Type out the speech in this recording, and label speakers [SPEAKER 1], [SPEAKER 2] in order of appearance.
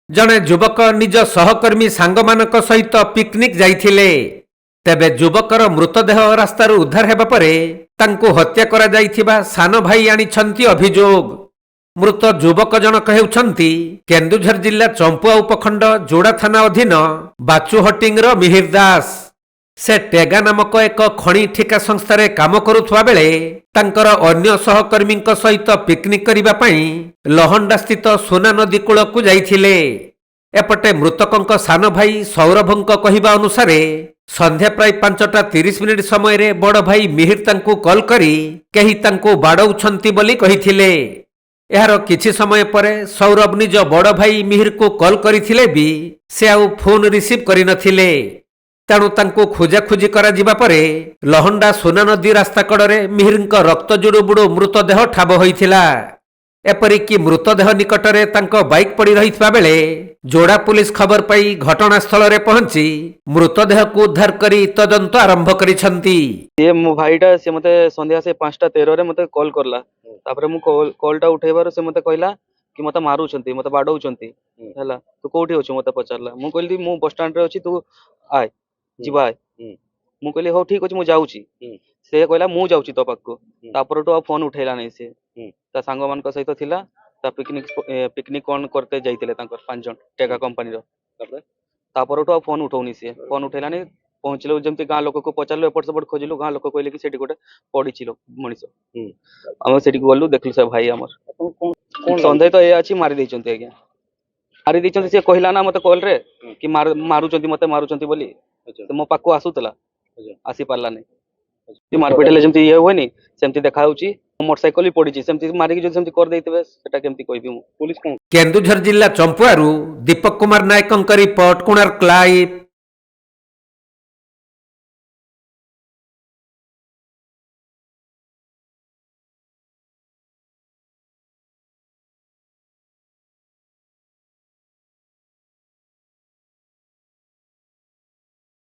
[SPEAKER 1] जड़े युवक निज सहकर्मी सांगमानक सहित पिकनिक जाइथिले। तेबे युवकर मृतदेह रास्तार उद्धार हेबा परे तांको हत्या करा जाइथिबा सान भाई आनिछंती अभियोग। मृत युवक जनक हेउछंती केन्दुझर जिल्ला चंपुआ उपखंड जोड़ा थाना अधीन बाचुहटिंगर मिहिर दास। से टेगा नामक एक खणी ठिका संस्थार काम करुवा बेले तांकर अन्य सहकर्मी सहित पिकनिक करने पाई लहंडा स्थित सोना नदी कूल को जाइथिले। एपटे मृतक सान भाई सौरभंक कहिबा अनुसार संध्या प्राय 5:30 समय रे बड़ भाई मिहिर तांको कॉल करी केही तांको बाड़ौछंती बोली कहिथिले। एहार किछि समय परे सौरभ निज बड़ भाई मिहिर को कॉल करिथिले भी से आउ फोन रिसीव करि नथिले। तेणु तांको खोजाखोजी करा जिबा परे लहंडा सोना नदी रास्ता कड़े मिहिरଙ୍କ रक्त जुड़ुबुड़ु मृतदेह ठाब होइथिला। एपरिकी मृतदेह निकटरे तांको बाइक पड़ी रहितबा बेले जोड़ा पुलिस खबर पाई घटनास्थल रे पहुंची मृतदेह को उद्धार करी तदंत आरंभ करिसंती।
[SPEAKER 2] ये मो भाईटा से मते संध्या से 5:13 रे मते कॉल करला। तापरे मु कॉलटा उठेबार से मते कहला कि मते मारुछंती मते बाडौछंती हैला तू कोठी होछ मते पचारला। मु कहली मु बस स्टैंड रे अछि तू आय जीवा आय। मु कहली हो ठीक अछि मु जाउची। से कहला मु जाउची तो पाखको। तापर तो फोन उठेला नै से ता सांग मान को सहित थिला ता पिकनिक कोन करते जाइतिले तांकर 5 जन टेका कंपनी रो। तापर तो फोन उठौनी से फोन उठेला नै पहुंचलो जमती गाँ लोक को पचारलो एपट सेपट खोजिलु गाँ लोक कहले कि सेठी गोटे पड़ीछि मनीष आम सेठी गलु देखलु से भाई हमर संदेह तो ए अछि मारी दैचंती आज्ञा मारी दैचंती से कहला ना मते कॉल रे कि मारुचंती मते मारुचंती बोली तो मो पाको आसुतला आसी पारला नै कि मारपीट ले जमती ये होनी सेमती देखा होची मोटरसाइकल ही पड़ीछि सेमती मारी कि जो सेमती कर दैतबे सेटा केमती कहबी मु पुलिस कोन।
[SPEAKER 1] केन्दुझर जिल्ला चंपुआरू दीपक कुमार नायकଙ୍କ रिपोर्ट कोणार्क लाइव।